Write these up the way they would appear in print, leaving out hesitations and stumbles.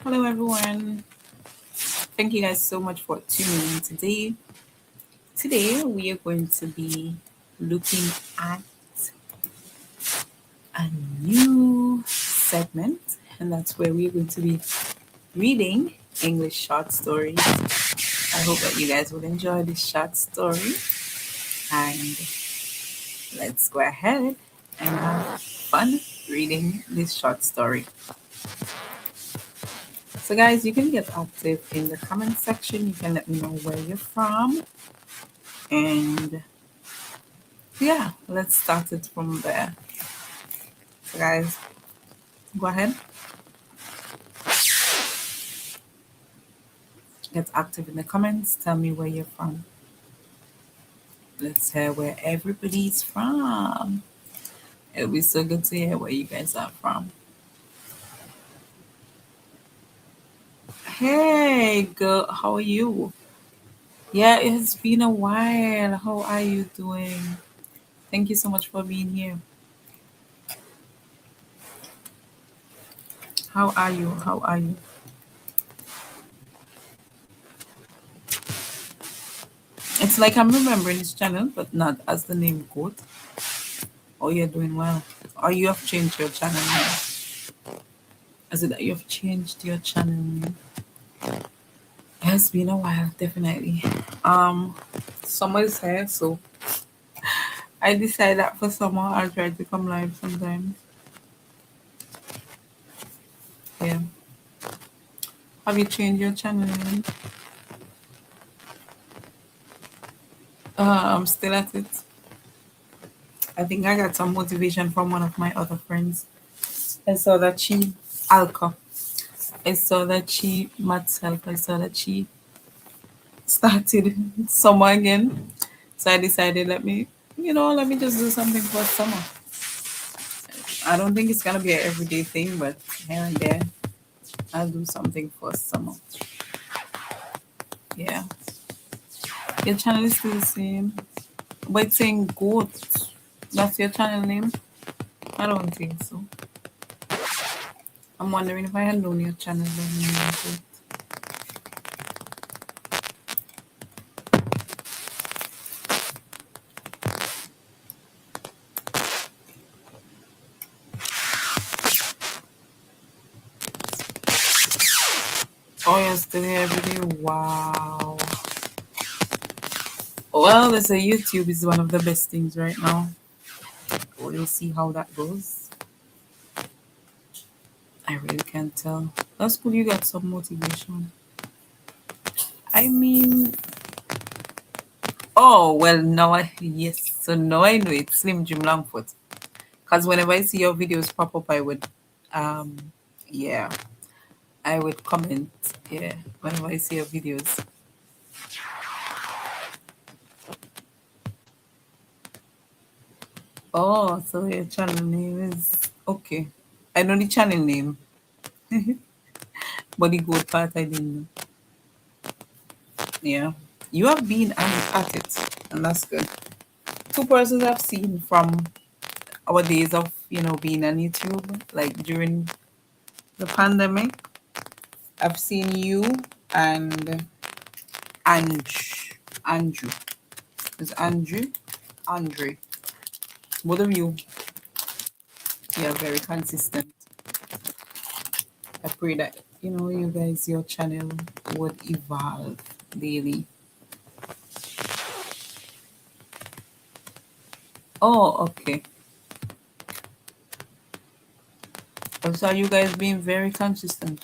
Hello, everyone. Thank you guys so much for tuning in today. Today, we are going to be looking at a new segment, and that's where we're going to be reading English short stories. I hope that you guys will enjoy this short story, and let's go ahead and have fun reading this short story. So, guys, you can get active in the comment section. You can let me know where you're from. And yeah, let's start it from there. So, guys, go ahead. Get active in the comments. Tell me where you're from. Let's hear where everybody's from. It'll be so good to hear where you guys are from. Hey, girl, how are you? Yeah, it's been a while. How are you doing? Thank you so much for being here. How are you? How are you? It's like I'm remembering this channel, but not as the name Goat. Oh, you're doing well. Or you have changed your channel name. Is it that you have changed your channel name? It's been a while, definitely. Um, Summer is here, so I decided that for summer I'll try to come live sometimes. Yeah. Have you changed your channel name? I'm still at it. I think I got some motivation from one of my other friends. I saw that she Alka. I saw that she myself. I saw that she started summer again. So I decided let me just do something for summer. I don't think it's gonna be an everyday thing, but here and there I'll do something for summer. Yeah. Your channel is still the same. But it's saying goat. That's your channel name? I don't think so. I'm wondering if I had known your channel then. Oh, you're still here every day? Wow. Well, they say YouTube is one of the best things right now. We'll see how that goes. I really can't tell. That's cool. You got some motivation. I mean, oh well. Yes. So now I know it's Slim Jim Longfoot. Cause whenever I see your videos pop up, um, yeah, I would comment. Yeah, whenever I see your videos. Oh, so your channel name is okay. I know the channel name, but the good part I didn't know. Yeah, you have been at it, and that's good. Two persons I've seen from our days of being on YouTube, like during the pandemic. I've seen you and Andrew. Is Andrew? Andre. Both of you, you are very consistent. I pray that you guys, your channel would evolve daily. Oh, okay. So you guys being very consistent,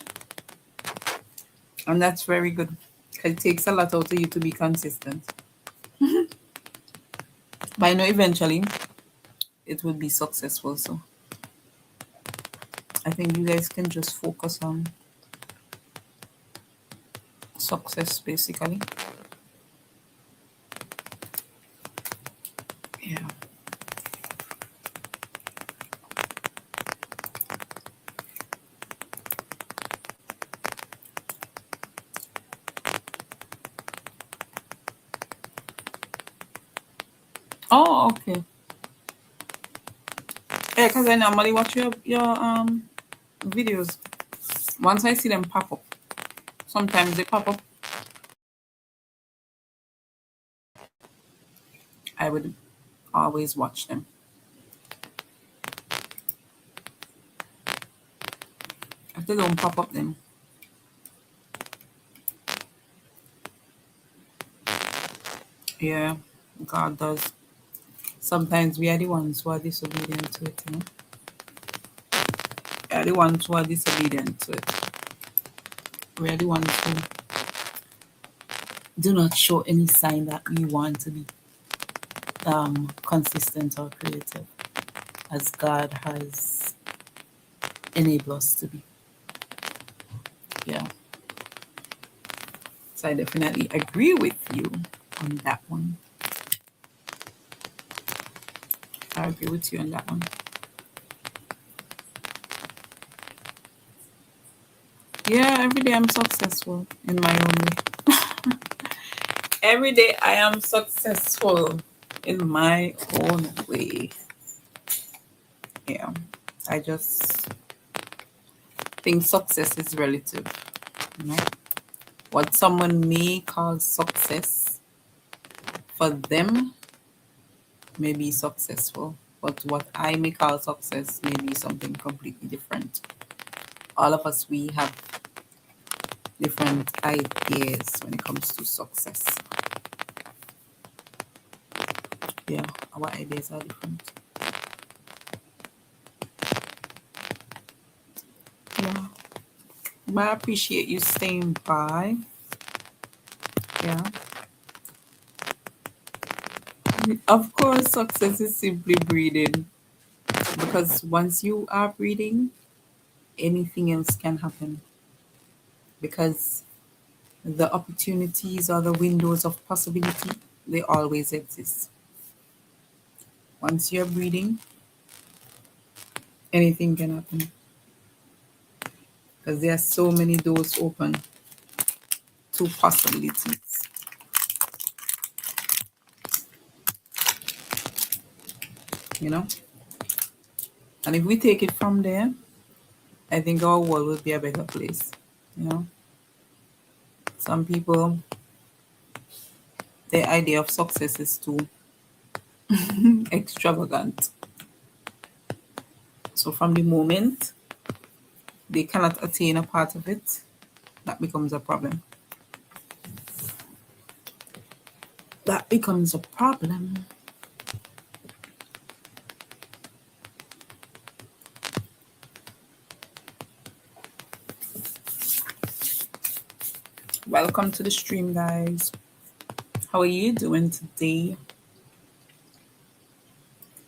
and that's very good. It takes a lot out of you to be consistent. But I know eventually it will be successful. So I think you guys can just focus on success, basically. Yeah. Oh, okay. Yeah, because I normally watch your videos. Once I see them pop up, sometimes they pop up, I would always watch them. If they don't pop up, then yeah, God does. Sometimes we are the ones who are disobedient to it, you know? We are the ones who are disobedient to it. We are the ones who do not show any sign that we want to be consistent or creative as God has enabled us to be. Yeah. So I definitely agree with you on that one. I agree with you on that one. Yeah, every day I'm successful in my own way. Every day I am successful in my own way. Yeah. I just think success is relative. You know? What someone may call success for them may be successful, but what I may call success may be something completely different. All of us, we have different ideas when it comes to success. Yeah, our ideas are different. Yeah, but I appreciate you staying by. Yeah, of course, success is simply breathing because once you are breathing, anything else can happen because the opportunities or the windows of possibility, they always exist. Once you're breathing, anything can happen because there are so many doors open to possibilities, you know. And if we take it from there, I think our world will be a better place, you know. Some people, their idea of success is too extravagant. So from the moment they cannot attain a part of it, that becomes a problem. That becomes a problem. Welcome to the stream, guys. How are you doing today?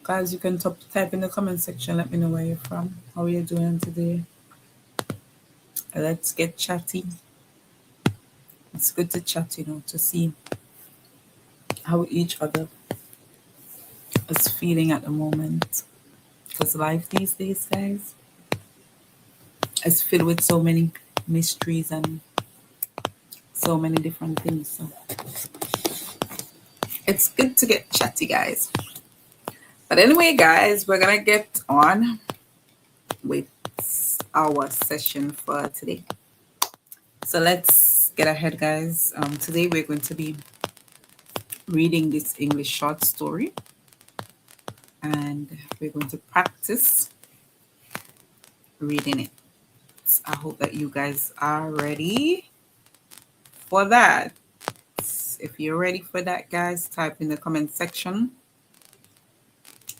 Guys, you can type in the comment section. Let me know where you're from. How are you doing today? Let's get chatty. It's good to chat, you know, to see how each other is feeling at the moment. Because life these days, guys, is filled with so many mysteries and so many different things. So it's good to get chatty, guys. But anyway, guys, we're going to get on with our session for today. So let's get ahead, guys. Today we're going to be reading this English short story and we're going to practice reading it. I hope that you guys are ready for that. If you're ready for that, guys, type in the comment section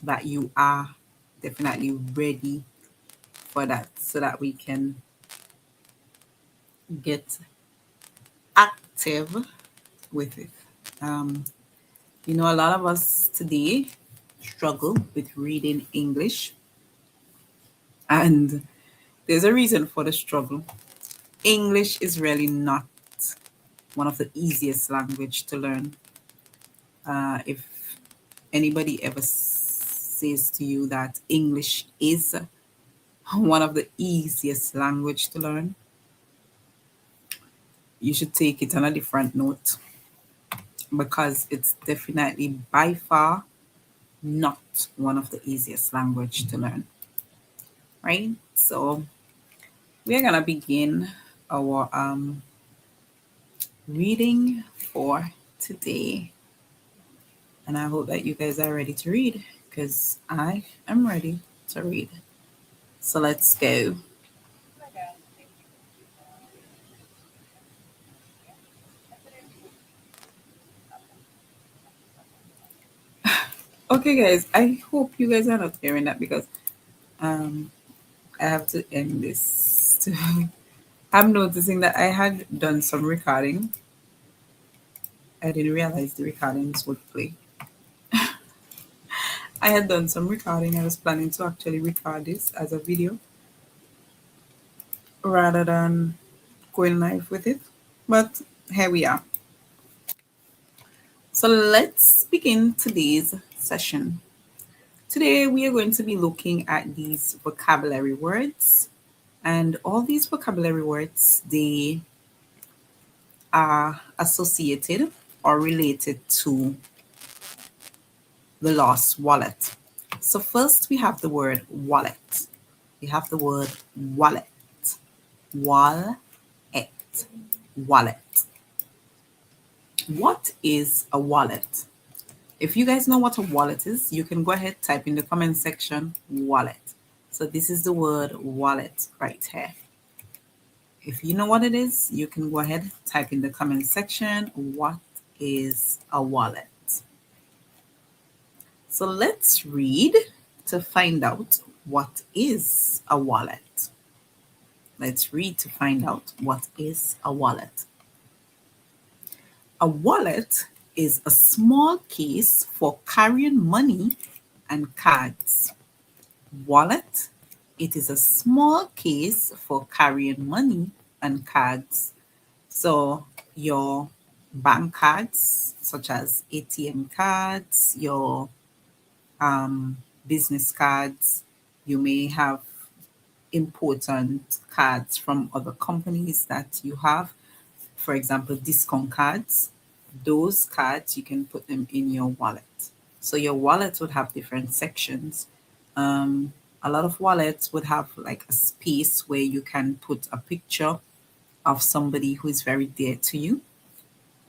that you are definitely ready for that so that we can get active with it. You know, a lot of us today struggle with reading English, and there's a reason for the struggle. English is really not one of the easiest language to learn. If anybody ever says to you that English is one of the easiest language to learn, you should take it on a different note because it's definitely by far not one of the easiest language to learn, right? So we're gonna begin our reading for today. And I hope that you guys are ready to read because I am ready to read. So let's go. Okay, guys, I hope you guys are not hearing that because um, I have to end this. I'm noticing that I had done some recording. I didn't realize the recordings would play. I had done some recording. I was planning to actually record this as a video rather than going live with it. But here we are. So let's begin today's session. Today we are going to be looking at these vocabulary words, and all these vocabulary words, they are associated or related to the lost wallet. So first we have the word wallet. We have the word wallet. Wallet. Wallet. What is a wallet? If you guys know what a wallet is, you can go ahead, type in the comment section wallet. So this is the word wallet right here. If you know what it is, you can go ahead, type in the comment section what is a wallet. So let's read to find out what is a wallet. Let's read to find out what is a wallet. A wallet is a small case for carrying money and cards. Wallet, it is a small case for carrying money and cards. So your bank cards, such as ATM cards, your business cards, you may have important cards from other companies that you have. For example, discount cards. Those cards, you can put them in your wallet. So your wallet would have different sections. Um, a lot of wallets would have like a space where you can put a picture of somebody who is very dear to you,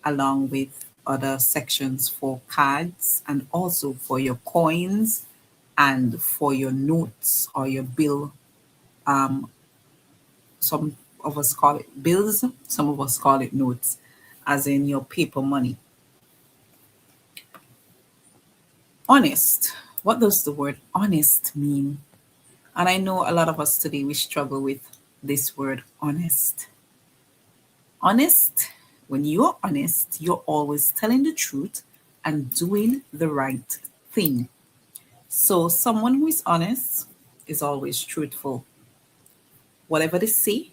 along with other sections for cards and also for your coins and for your notes or your bill. Um, some of us call it bills, some of us call it notes, as in your paper money. Honest. What does the word honest mean? And I know a lot of us today, we struggle with this word honest. Honest, when you're honest, you're always telling the truth and doing the right thing. So, someone who is honest is always truthful. Whatever they say,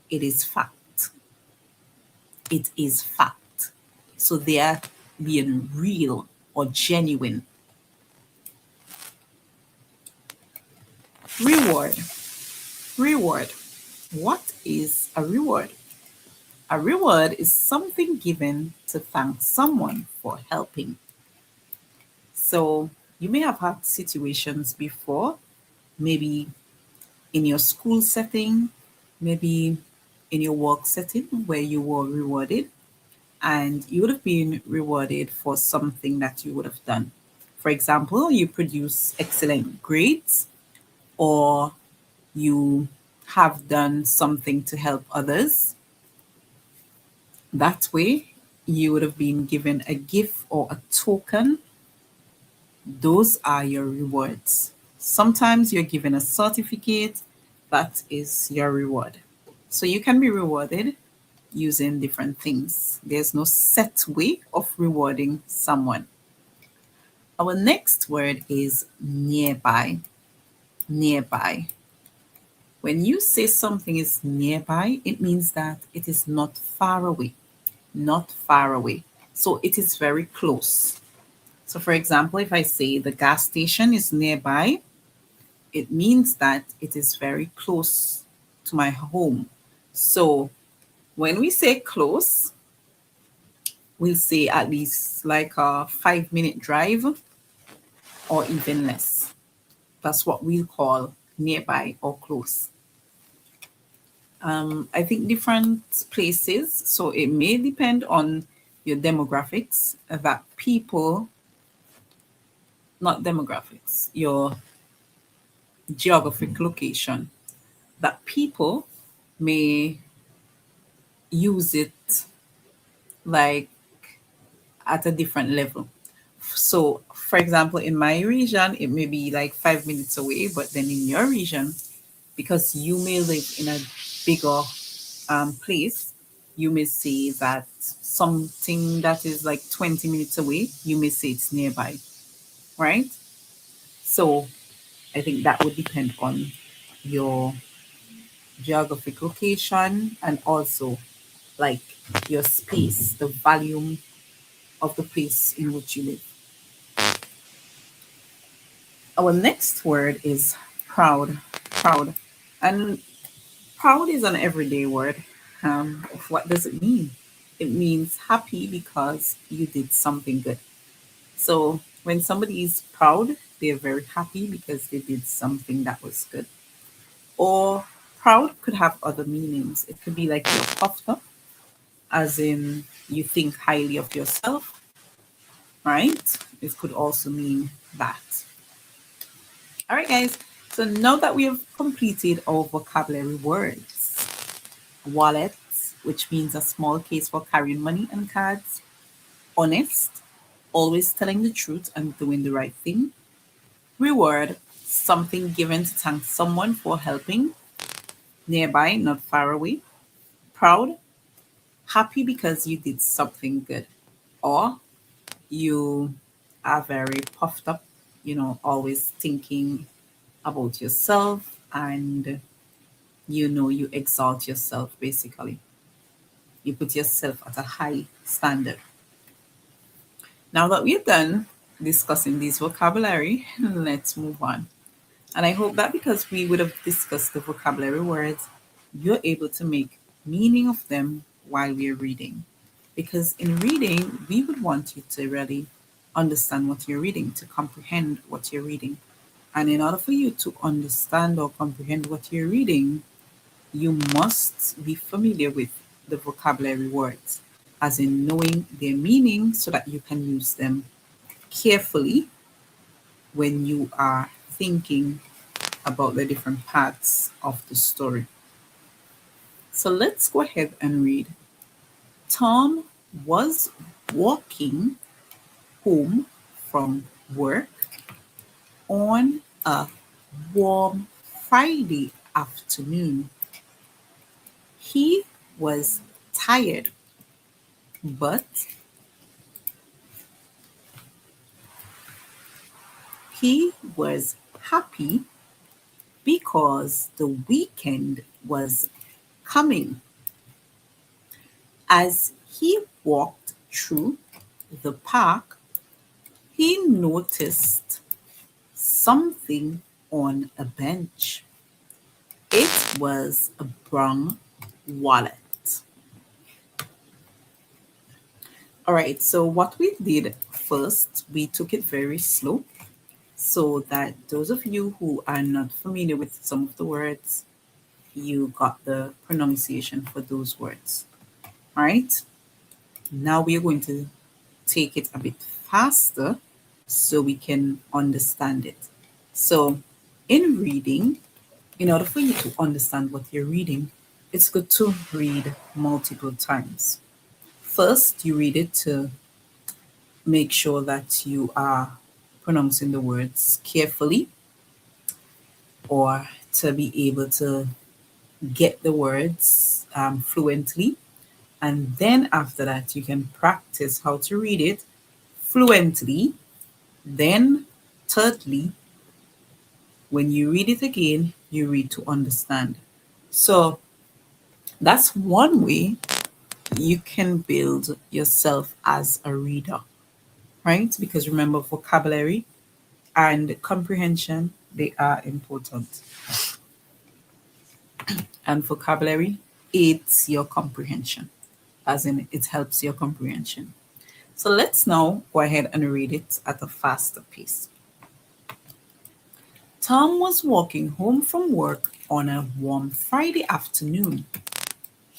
it is fact. It is fact. So, they are being real or genuine. Reward. Reward. What is a reward? A reward is something given to thank someone for helping. So you may have had situations before, maybe in your school setting, maybe in your work setting where you were rewarded and you would have been rewarded for something that you would have done. For example, you produce excellent grades or you have done something to help others. That way, you would have been given a gift or a token. Those are your rewards. Sometimes you're given a certificate. That is your reward. So you can be rewarded using different things. There's no set way of rewarding someone. Our next word is nearby. Nearby. When you say something is nearby, it means that it is not far away. Not far away. So it is very close. So, for example, if I say the gas station is nearby, it means that it is very close to my home. So, when we say close, we'll say at least like a 5-minute drive or even less. That's what we'll call nearby or close. I think different places, so it may depend on your demographics, that people, not demographics, your geographic location, that people may use it like at a different level. So, for example, in my region, it may be like 5 minutes away, but then in your region, because you may live in a bigger place, you may say that something that is like 20 minutes away, you may say it's nearby, right? So, I think that would depend on your geographic location and also like your space, the volume of the place in which you live. Our next word is proud. Proud. And proud is an everyday word. What does it mean? It means happy because you did something good. So when somebody is proud, they're very happy because they did something that was good. Or proud could have other meanings. It could be like you're puffed up, as in you think highly of yourself, right? It could also mean that. All right, guys. So now that we have completed our vocabulary words, wallet, which means a small case for carrying money and cards, honest, always telling the truth and doing the right thing, reward, something given to thank someone for helping, nearby, not far away, proud, happy because you did something good, or you are very puffed up, always thinking about yourself and you exalt yourself basically. You put yourself at a high standard. Now that we're done discussing this vocabulary, let's move on. And I hope that because we would have discussed the vocabulary words, you're able to make meaning of them while we're reading. Because in reading, we would want you to really understand what you're reading, to comprehend what you're reading. And in order for you to understand or comprehend what you're reading, you must be familiar with the vocabulary words, as in knowing their meaning so that you can use them carefully when you are thinking about the different parts of the story. So let's go ahead and read. Tom was walking home from work on a warm Friday afternoon. He was tired, but he was happy because the weekend was coming. As he walked through the park, he noticed something on a bench. It was a brown wallet. All right, so what we did first, we took it very slow so that those of you who are not familiar with some of the words, you got the pronunciation for those words. All right, now we are going to take it a bit faster so we can understand it. So, in reading, in order for you to understand what you're reading, it's good to read multiple times. First, you read it to make sure that you are pronouncing the words carefully or to be able to get the words fluently. And then after that, you can practice how to read it fluently. Then, thirdly, when you read it again, you read to understand. So that's one way you can build yourself as a reader, right? Because remember, vocabulary and comprehension, they are important. And vocabulary aids your comprehension, as in it helps your comprehension. So let's now go ahead and read it at a faster pace. Tom was walking home from work on a warm Friday afternoon.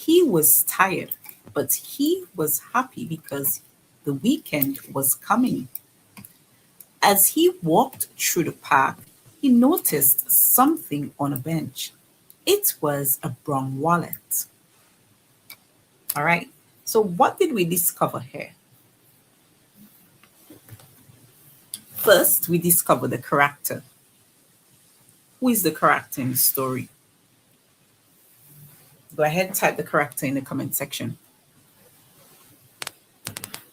He was tired, but he was happy because the weekend was coming. As he walked through the park, he noticed something on a bench. It was a brown wallet. All right. So, what did we discover here? First, we discover the character. Who is the character in the story? Go ahead and type the character in the comment section.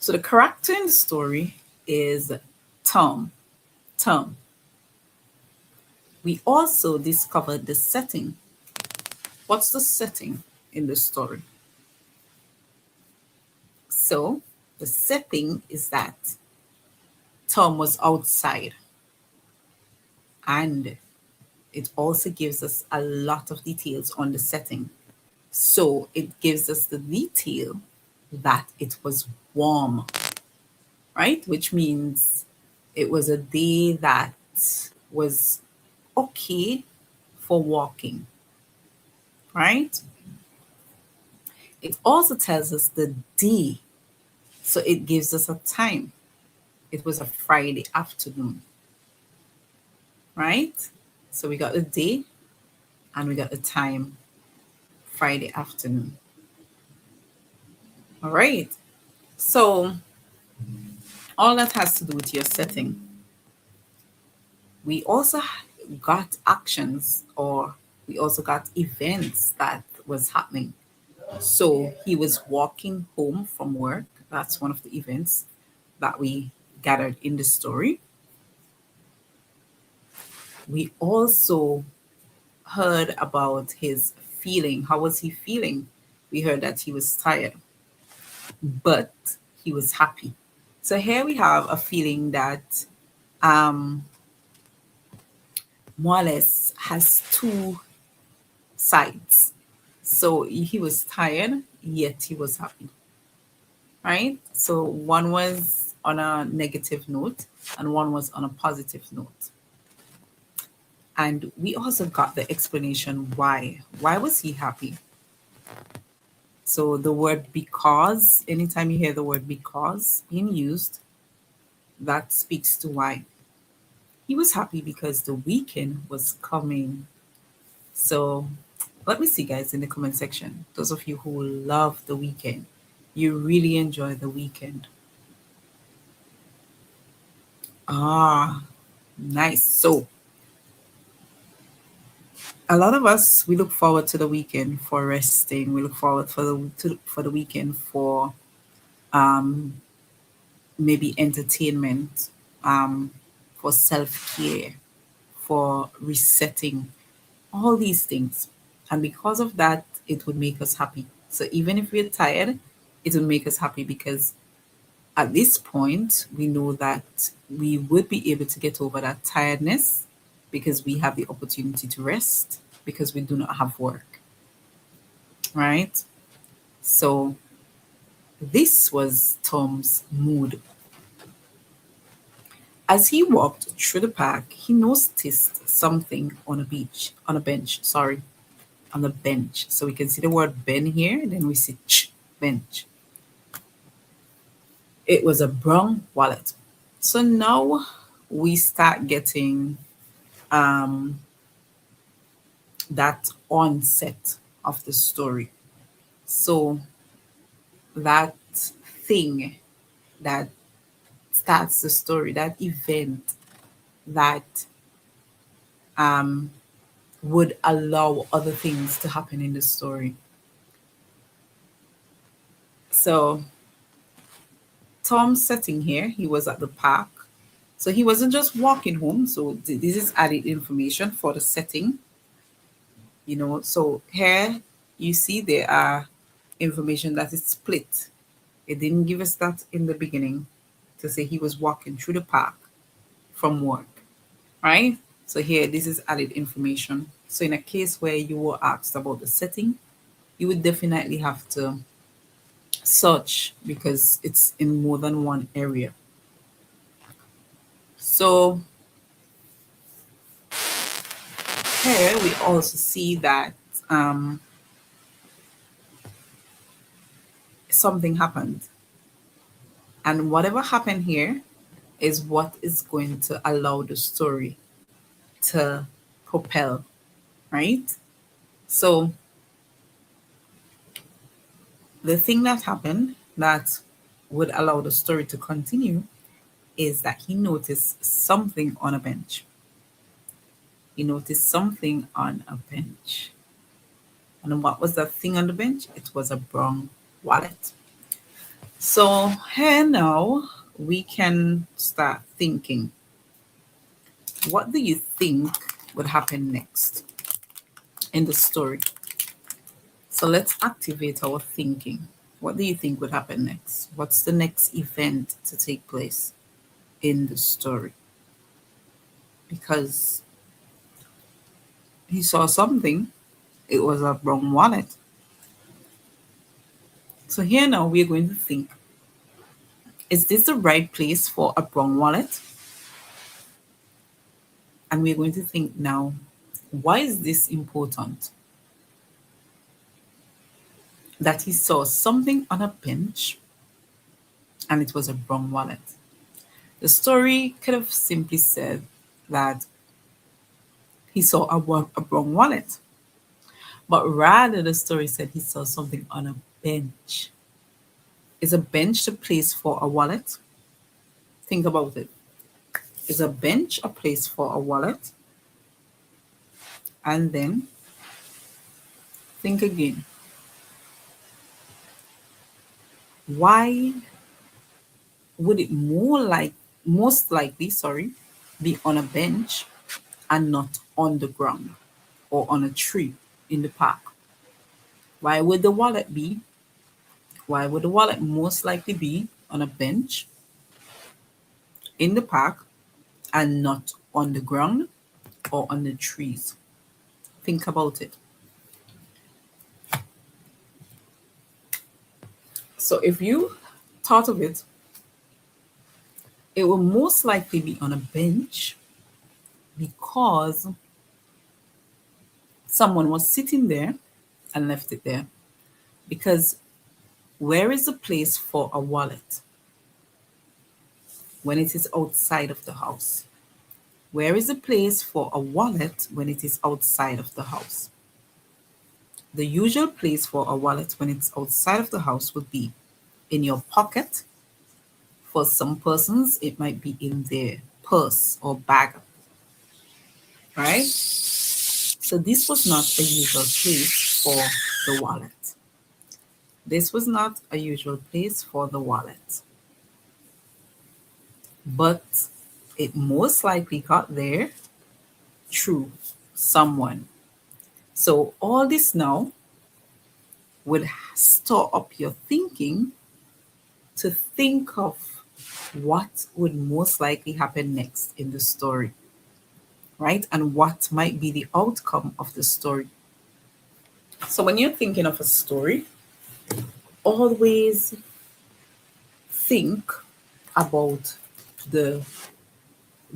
So, the character in the story is Tom. Tom. We also discovered the setting. What's the setting in the story? So, the setting is that Tom was outside, and it also gives us a lot of details on the setting. So, it gives us the detail that it was warm, right? Which means it was a day that was okay for walking, right? It also tells us the day. So it gives us a time. It was a Friday afternoon, right? So we got the day and we got the time, Friday afternoon. All right. So all that has to do with your setting. We also got actions, or we also got events that was happening. So he was walking home from work. That's one of the events that we gathered in the story. We also heard about his feeling. How was he feeling? We heard that he was tired, but he was happy. So here we have a feeling that um, more or less has two sides. So he was tired, yet he was happy, right? So one was on a negative note and one was on a positive note. And we also got the explanation why. Why was he happy? So the word because, anytime you hear the word because being used, that speaks to why. He was happy because the weekend was coming. So let me see, guys, in the comment section. Those of you who love the weekend, you really enjoy the weekend. Ah, nice. So a lot of us, we look forward to the weekend for resting. We look forward for the weekend for um, maybe entertainment, um, for self care, for resetting, all these things. And because of that, it would make us happy. So even if we're tired, it would make us happy because at this point, we know that we would be able to get over that tiredness because we have the opportunity to rest because we do not have work, right? So this was Tom's mood. As he walked through the park, he noticed something on a bench, sorry, on the bench. So we can see the word ben here, then we see bench. It was a brown wallet. So now we start getting um, that onset of the story. So that thing that starts the story, that event that um, would allow other things to happen in the story. So Tom's setting here, he was at the park. So he wasn't just walking home. So this is added information for the setting, you know. So here you see there are information that is split. It didn't give us that in the beginning to say he was walking through the park from work, right? So here, this is added information. So in a case where you were asked about the setting, you would definitely have to search because it's in more than one area. So here we also see that um, something happened. And whatever happened here is what is going to allow the story to propel, right? So the thing that happened that would allow the story to continue is that he noticed something on a bench. He noticed something on a bench. And what was that thing on the bench? It was a brown wallet. So here now we can start thinking, what do you think would happen next in the story? So let's activate our thinking. What do you think would happen next? What's the next event to take place in the story? Because he saw something, it was a brown wallet. So here now we're going to think, is this the right place for a brown wallet? And we're going to think now, why is this important? That he saw something on a bench and it was a brown wallet. The story could have simply said that he saw a brown wallet, but rather the story said he saw something on a bench. Is a bench the place for a wallet? Think about it. Is a bench a place for a wallet? And then think again. Why would it most likely, be on a bench and not on the ground or on a tree in the park? Why would the wallet be? Why would the wallet most likely be on a bench in the park and not on the ground or on the trees? Think about it. So if you thought of it, it will most likely be on a bench because someone was sitting there and left it there. Because where is the place for a wallet when it is outside of the house? Where is the place for a wallet when it is outside of the house? The usual place for a wallet when it's outside of the house would be in your pocket. For some persons, it might be in their purse or bag, right? So this was not a usual place for the wallet. This was not a usual place for the wallet. But it most likely got there through someone. So all this now would store up your thinking to think of what would most likely happen next in the story, right? And what might be the outcome of the story. So when you're thinking of a story, always think about the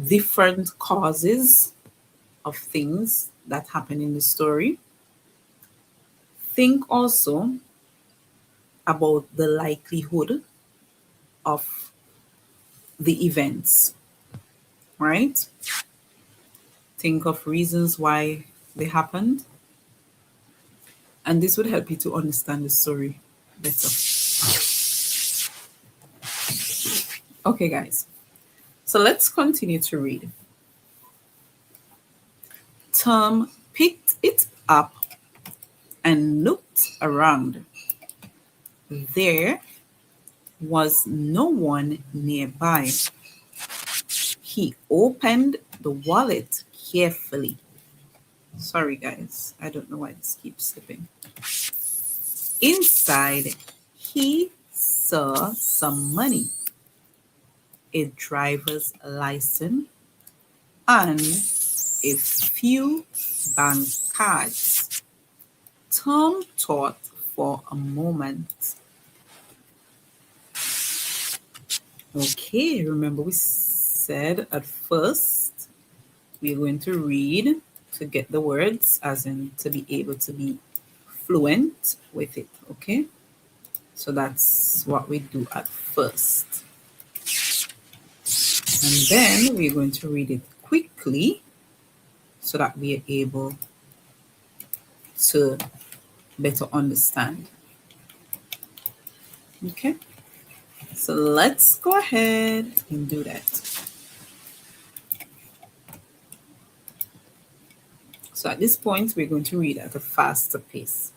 different causes of things that happen in the story. Think also about the likelihood of the events, right? Think of reasons why they happened. And this would help you to understand the story better. Okay, guys. So let's continue to read. Tom picked it up and looked around. There was no one nearby. He opened the wallet carefully. Sorry, guys. I don't know why this keeps slipping. Inside, he saw some money, a driver's license, and a few bank cards. Tom thought for a moment. Okay, remember we said at first we're going to read to get the words, as in to be able to be fluent with it, okay? So that's what we do at first. And then we're going to read it quickly so that we are able to better understand. Okay, so let's go ahead and do that. So at this point, we're going to read at a faster pace.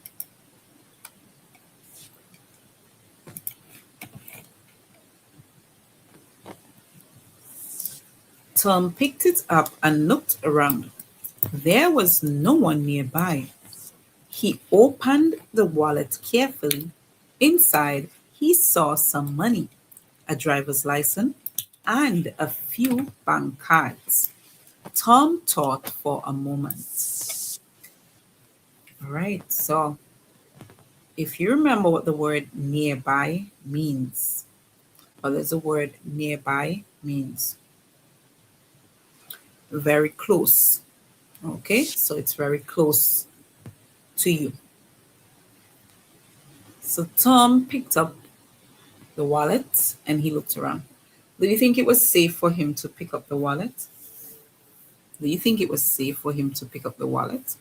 Tom picked it up and looked around. There was no one nearby. He opened the wallet carefully. Inside, he saw some money, a driver's license, and a few bank cards. Tom thought for a moment. All right, so if you remember what the word nearby means, what does the word nearby means? Very close. Okay, so it's very close to you. So Tom picked up the wallet and he looked around. Do you think it was safe for him to pick up the wallet? Do you think it was safe for him to pick up the wallet?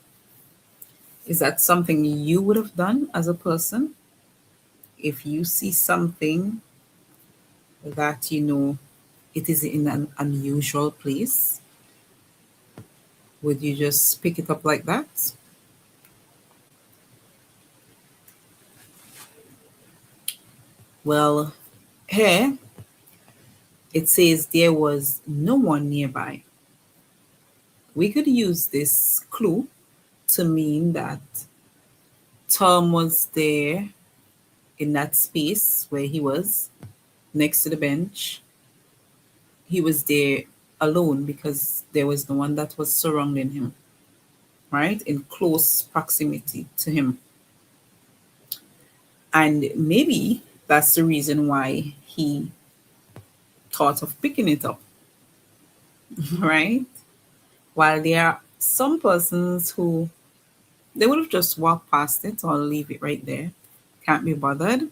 Is that something you would have done as a person? If you see something that you know it is in an unusual place, would you just pick it up like that? Well, here it says there was no one nearby. We could use this clue to mean that Tom was there in that space where he was next to the bench. He was there alone because there was no one that was surrounding him, right? In close proximity to him. And maybe that's the reason why he thought of picking it up, right? While there are some persons who they would have just walked past it or leave it right there. Can't be bothered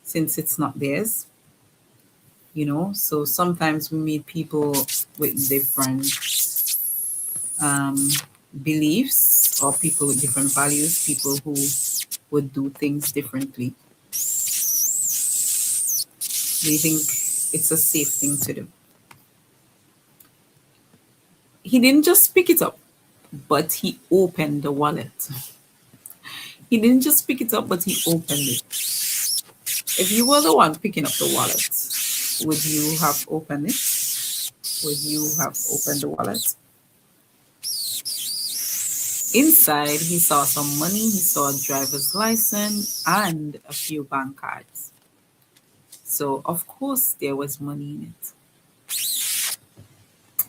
since it's not theirs, you know. So sometimes we meet people with different um, beliefs or people with different values, people who would do things differently. Do you think it's a safe thing to do? He didn't just pick it up, but he opened the wallet. He didn't just pick it up, but he opened it. If you were the one picking up the wallet, would you have opened it? Would you have opened the wallet? Inside, he saw some money, he saw a driver's license, and a few bank cards. So, of course, there was money in it.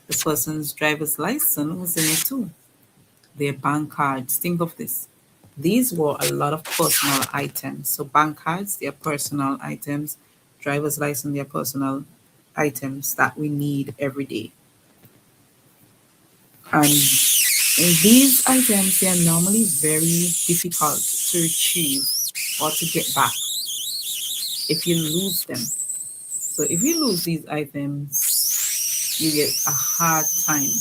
The person's driver's license was in it too. Their bank cards. Think of this. These were a lot of personal items. So bank cards, they are personal items. Driver's license, they are personal items that we need every day. And these items, they are normally very difficult to retrieve or to get back if you lose them. So if you lose these items, you get a hard time,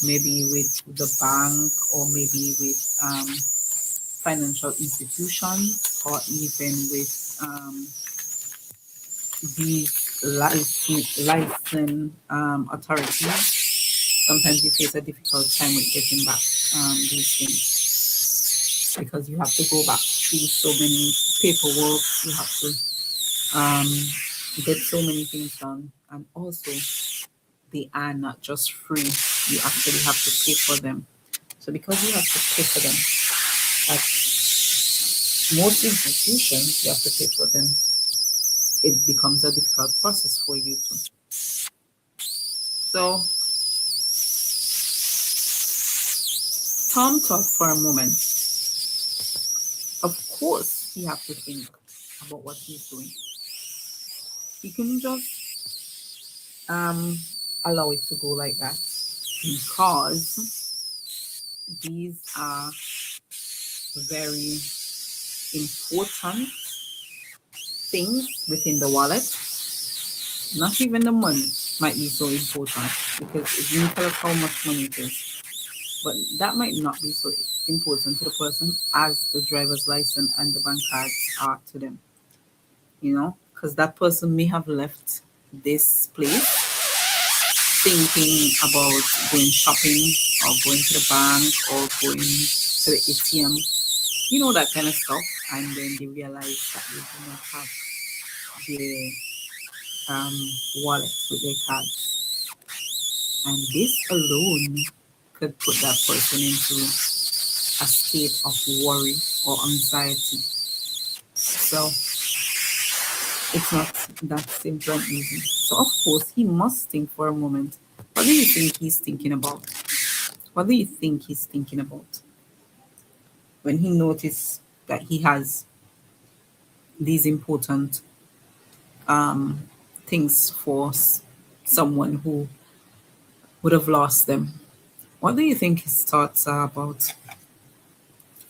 maybe with the bank or maybe with financial institutions or even with these license authorities. Sometimes you face a difficult time with getting back these things because you have to go back through so many paperwork. You have to get so many things done, and also they are not just free. You actually have to pay for them. So because you have to pay for them, at most institutions, you have to pay for them. It becomes a difficult process for you too. So Tom thought for a moment. Of course, he have to think about what he's doing. He couldn't just allow it to go like that because these are very important things within the wallet, not even the money, might be so important because it didn't tell us how much money it is. But that might not be so important to the person as the driver's license and the bank cards are to them, because that person may have left this place thinking about going shopping or going to the bank or going to the ATM, that kind of stuff. And then they realize that they do not have their um, wallet with their cards. And this alone could put that person into a state of worry or anxiety. So it's not that simple and easy. So of course he must think for a moment. What do you think he's thinking about? What do you think he's thinking about when he noticed that he has these important um, things for someone who would have lost them? What do you think his thoughts are about?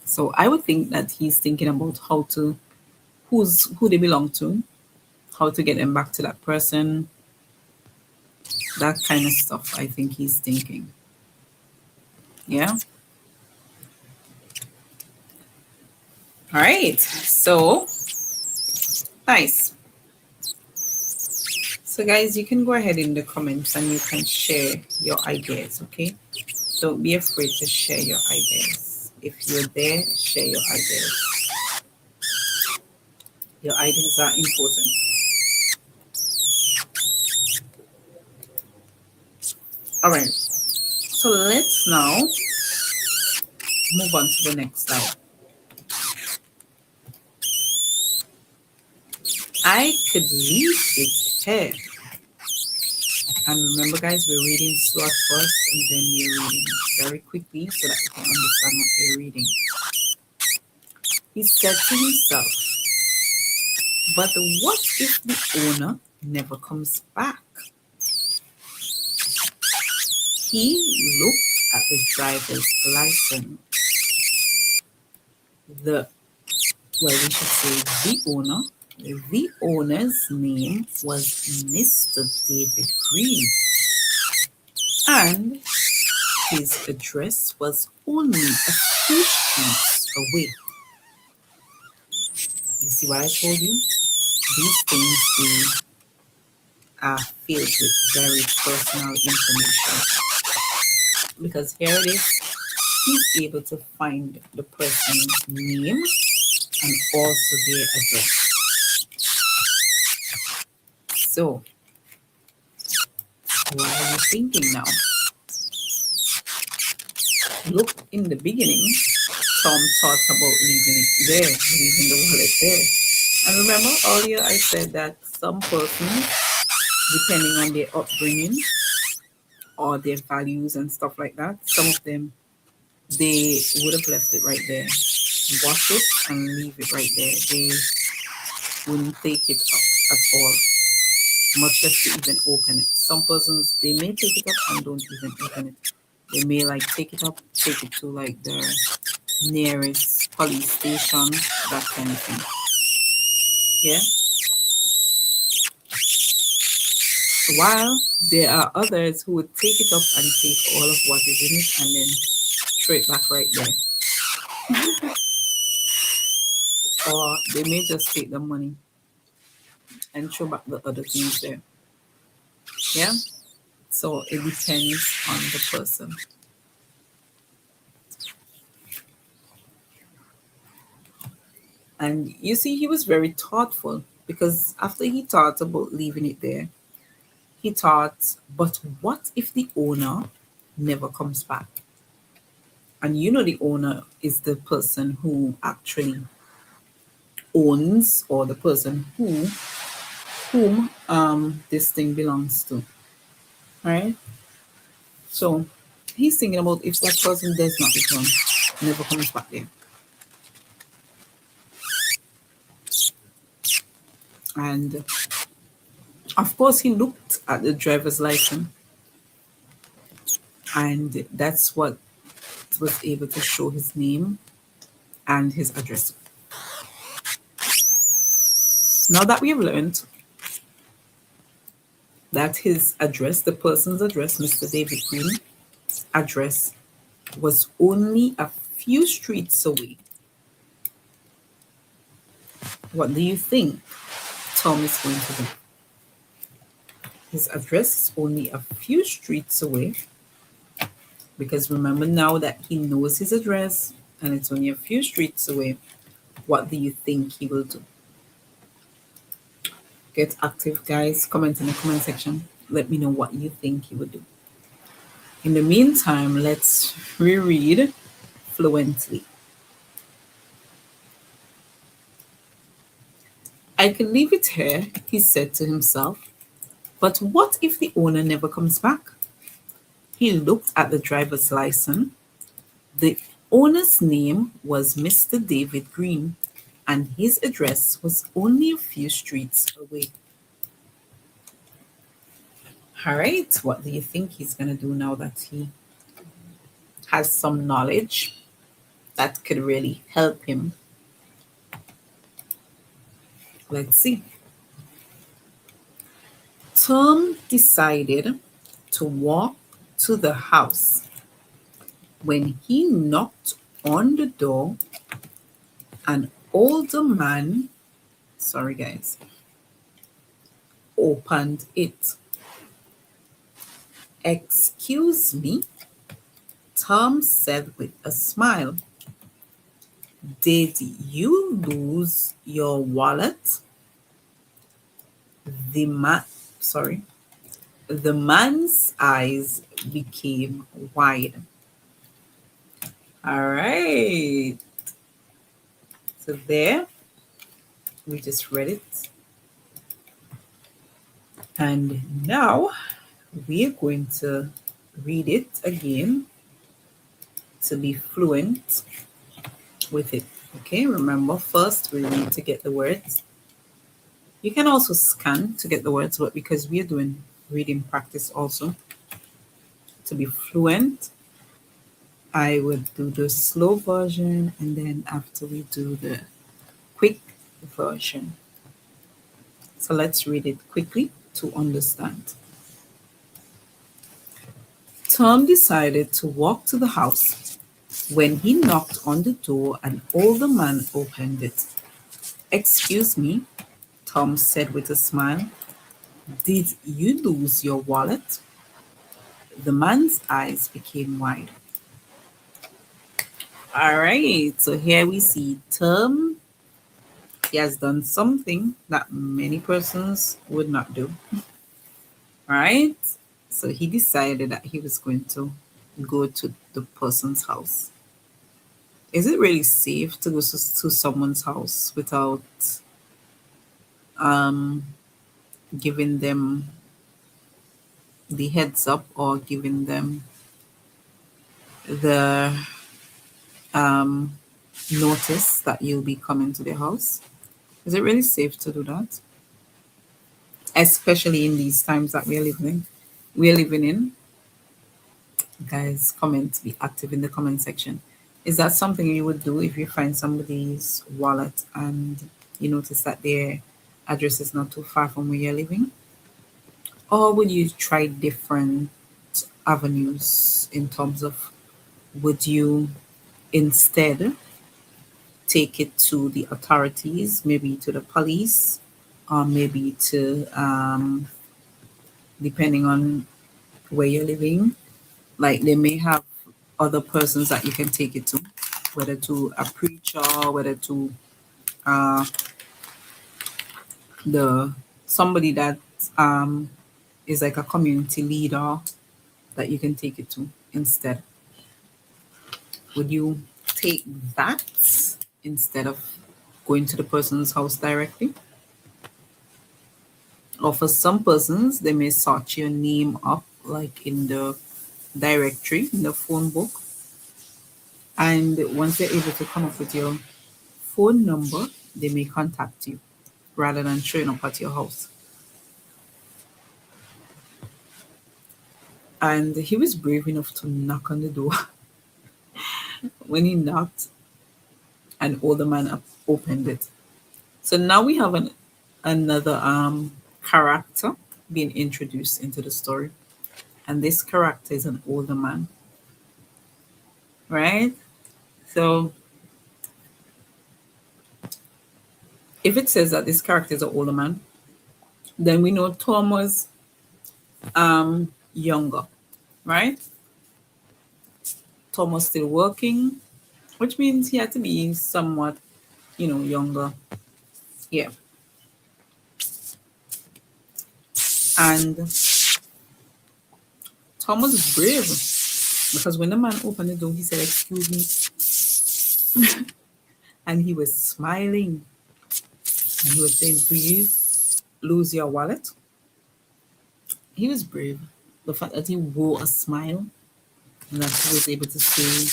So I would think that he's thinking about who they belong to, how to get them back to that person, that kind of stuff. I think he's thinking. Yeah. All right. So nice. So guys, you can go ahead in the comments and you can share your ideas. Okay. Don't be afraid to share your ideas. If you're there, share your ideas. Your ideas are important. All right. So let's now move on to the next slide. I could leave it here. And remember, guys, we're reading slow at first and then we're reading very quickly so that you can understand what we're reading. He said to himself, but what if the owner never comes back? He looked at the driver's license. We should say the owner. The owner's name was Mr. David Green. And his address was only a few streets away. You see what I told you? These things are filled with very personal information. Because here it is, he's able to find the person's name and also their address. So, what are you thinking now? Look, in the beginning, Tom thought about leaving it there, leaving the wallet there. And remember earlier I said that some persons, depending on their upbringing or their values and stuff like that, some of them, they would have left it right there. Wash it and leave it right there. They wouldn't take it up at all, much less to even open it. Some persons, they may take it up and don't even open it. They may take it up, take it to the nearest police station, that kind of thing. Yeah. While there are others who would take it up and take all of what is in it and then throw it back right there. Or they may just take the money and throw back the other things there. Yeah. So it depends on the person. And you see, he was very thoughtful because after he thought about leaving it there, he thought, but what if the owner never comes back? And the owner is the person who actually owns, or the person whom this thing belongs to. Right? So he's thinking about if that person does not return, never comes back there. And of course, he looked at the driver's license, and that's what was able to show his name and his address. Now that we have learned that his address, the person's address, Mr. David Green address, was only a few streets away, what do you think Tom is going to do? His address is only a few streets away, because remember now that he knows his address and it's only a few streets away. What do you think he will do? Get active, guys. Comment in the comment section. Let me know what you think he would do. In the meantime, let's reread fluently. I could leave it here, he said to himself. But what if the owner never comes back? He looked at the driver's license. The owner's name was Mr. David Green, and his address was only a few streets away. All right, what do you think he's going to do now that he has some knowledge that could really help him? Let's see. Tom decided to walk to the house. When he knocked on the door, an older man, sorry guys, opened it. Excuse me, Tom said with a smile. Did you lose your wallet? The man's eyes became wide. All right. So there, we just read it. And now we are going to read it again to be fluent with it. Okay, remember first we need to get the words. You can also scan to get the words, but because we are doing reading practice also, to be fluent, I would do the slow version, and then after we do the quick version. So let's read it quickly to understand. Tom decided to walk to the house. When he knocked on the door, an older man opened it. Excuse me, Tom said with a smile. Did you lose your wallet? The man's eyes became wide. All right, so here we see Tom. He has done something that many persons would not do. Right? So he decided that he was going to go to the person's house. Is it really safe to go to someone's house without giving them the heads up or giving them the notice that you'll be coming to their house? Is it really safe to do that? Especially in these times that we're living in. Guys, comment, be active in the comment section. Is that something you would do if you find somebody's wallet and you notice that their address is not too far from where you're living? Or would you try different avenues in terms of, would you instead take it to the authorities, maybe to the police, or maybe to, depending on where you're living, like they may have other persons that you can take it to, whether to a preacher, whether to the somebody that is like a community leader that you can take it to instead. Would you take that instead of going to the person's house directly? Or for some persons, they may search your name up like in the directory, in the phone book. And once they're able to come up with your phone number, they may contact you rather than showing up at your house. And he was brave enough to knock on the door. When he knocked, an older man opened it. So now we have another character being introduced into the story, and this character is an older man, right? So if it says that this character is an older man, then we know Tom was younger, right? Tom was still working, which means he had to be somewhat, younger. Yeah. And Tom was brave because when the man opened the door, he said, "Excuse me." And he was smiling and he was saying, "Do you lose your wallet?" He was brave. The fact that he wore a smile and that he was able to say,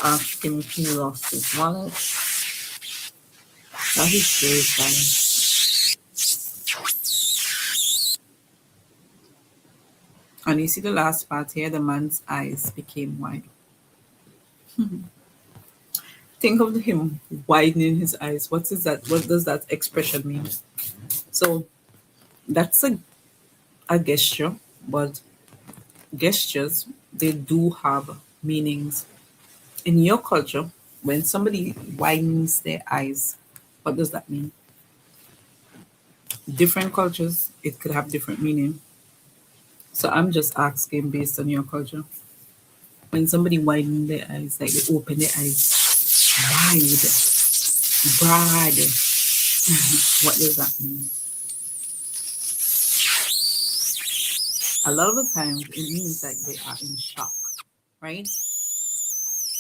ask him if he lost his wallet. That is brave, guys. And you see the last part here, the man's eyes became wide. Think of him widening his eyes. What is that? What does that expression mean? So that's a gesture, but gestures, they do have meanings. In your culture, when somebody widens their eyes, what does that mean? Different cultures, it could have different meaning. So I'm just asking based on your culture. When somebody widens their eyes, like they open their eyes wide, broad, what does that mean? A lot of the times it means like they are in shock, right?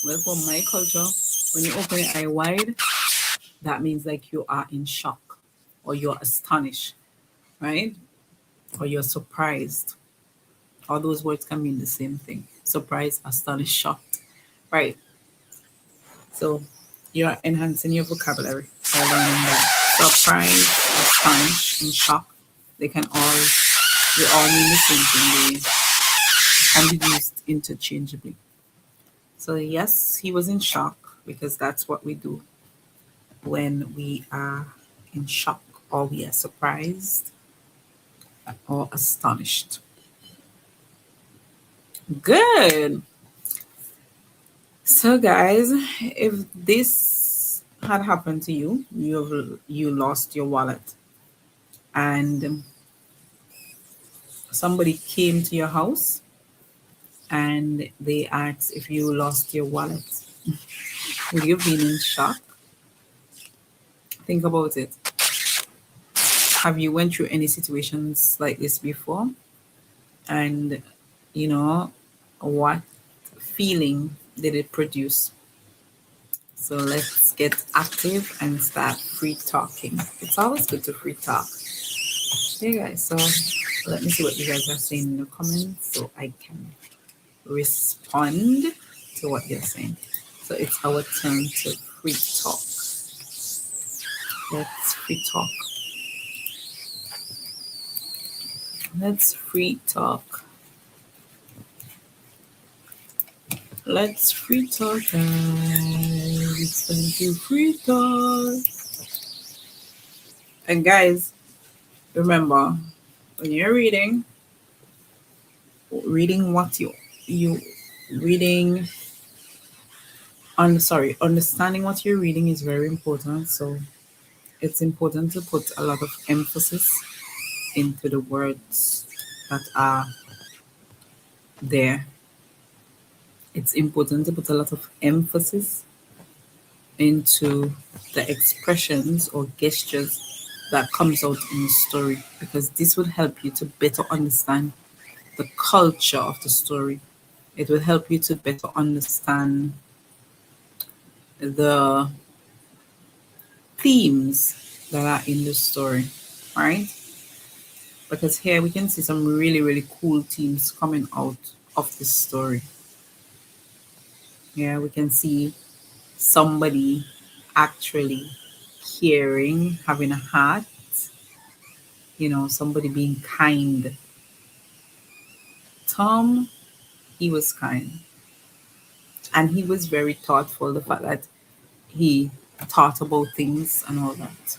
Well, for my culture, when you open your eye wide, that means like you are in shock or you're astonished, right? Or you're surprised. All those words can mean the same thing: surprised, astonished, shocked, right? So you're enhancing your vocabulary by learning that surprised, astonished, and shocked, they all mean the same thing. They can be used interchangeably. So yes, he was in shock because that's what we do when we are in shock or we are surprised or astonished. Good. So guys, if this had happened to you, you lost your wallet and somebody came to your house and they asked if you lost your wallet, would you have been in shock? Think about it. Have you went through any situations like this before? And you know, what feeling did it produce? So let's get active and start free talking. It's always good to free talk. Hey guys, so let me see what you guys are saying in the comments so I can respond to what you're saying. So it's our turn to free talk. Let's free talk. Let's free talk. Let's free talk, guys. It's time to free talk. And guys, remember, when you're reading what you reading understanding what you're reading is very important. So it's important to put a lot of emphasis into the words that are there. It's important to put a lot of emphasis into the expressions or gestures that comes out in the story because this would help you to better understand the culture of the story. It will help you to better understand the themes that are in the story, right? Because here we can see some really, really cool themes coming out of this story. Yeah, we can see somebody actually caring, having a heart, somebody being kind. Tom, he was kind and he was very thoughtful. The fact that he thought about things and all that.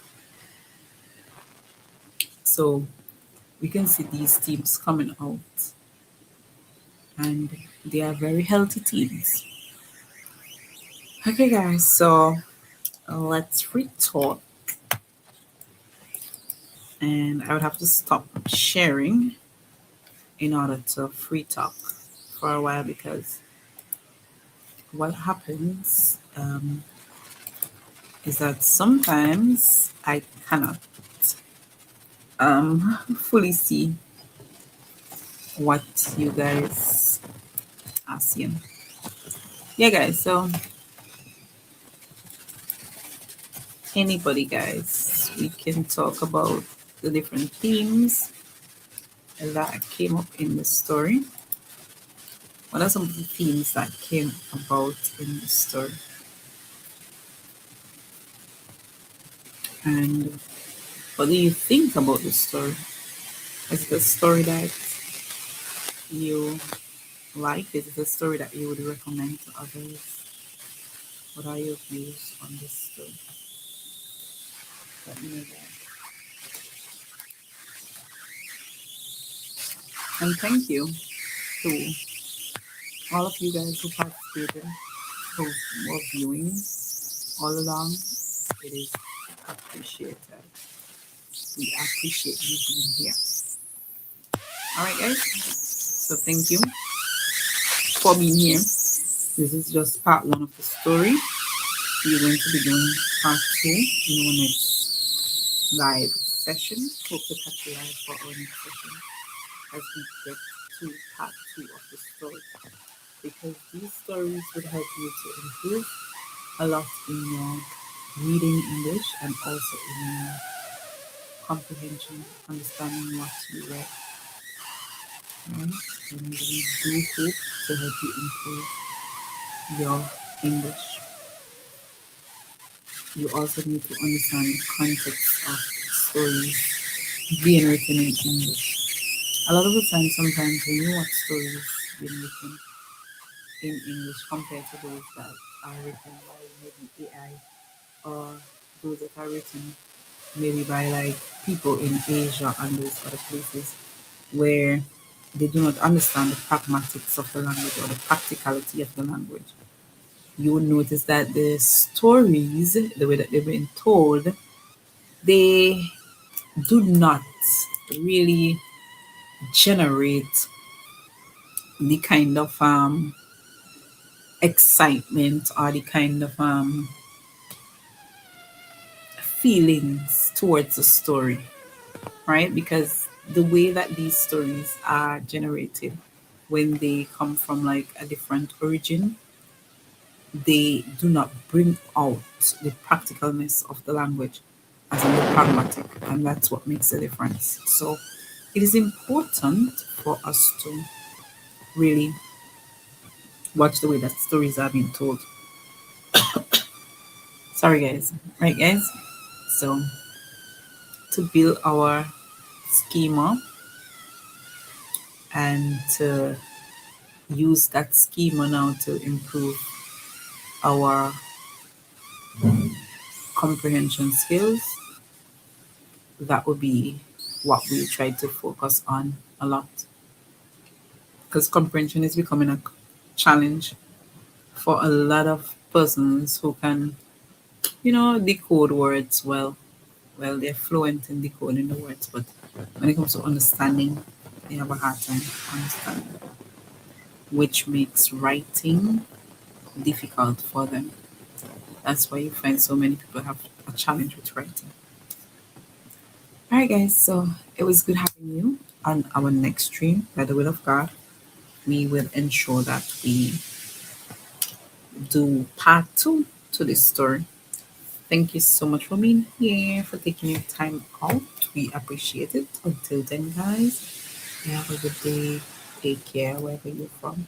So we can see these teams coming out, and they are very healthy teams. Okay, guys, so let's free talk, and I would have to stop sharing in order to free talk for a while because what happens is that sometimes I cannot fully see what you guys are seeing. Yeah, guys, so anybody, guys, we can talk about the different themes that came up in the story. What are some of the themes that came about in the story? And what do you think about the story? Is it a story that you like? Is it a story that you would recommend to others? What are your views on this story? Let me know that. And thank you to all of you guys who participated, who were viewing all along. It is appreciated. We appreciate you being here. All right, guys. So thank you for being here. This is just part one of the story. We're going to be doing part two in our next live session. Hope to catch you live for our next session as we get to part two of the story. Because these stories would help you to improve a lot in your reading English and also in your comprehension, understanding what you read. Right? And we do hope to help you improve your English. You also need to understand the context of stories being written in English. A lot of the time, sometimes when you watch stories being written in English compared to those that are written by maybe AI or those that are written maybe by like people in Asia and those other places where they do not understand the pragmatics of the language or the practicality of the language. You will notice that the stories, the way that they've been told, they do not really generate the kind of excitement or the kind of feelings towards the story, right? Because the way that these stories are generated when they come from like a different origin, they do not bring out the practicalness of the language as in the pragmatic, and that's what makes the difference. So it is important for us to really watch the way that stories are being told. Sorry, guys. Right, guys? So, to build our schema and to use that schema now to improve our comprehension skills, that would be what we try to focus on a lot. Because comprehension is becoming a challenge for a lot of persons who can, decode words well. Well, they're fluent in decoding the words, but when it comes to understanding, they have a hard time understanding, which makes writing difficult for them. That's why you find so many people have a challenge with writing. All right, guys, so it was good having you on our next stream. By the will of God, we will ensure that we do part two to this story. Thank you so much for being here, for taking your time out. We appreciate it. Until then, guys, have a good day. Take care wherever you're from.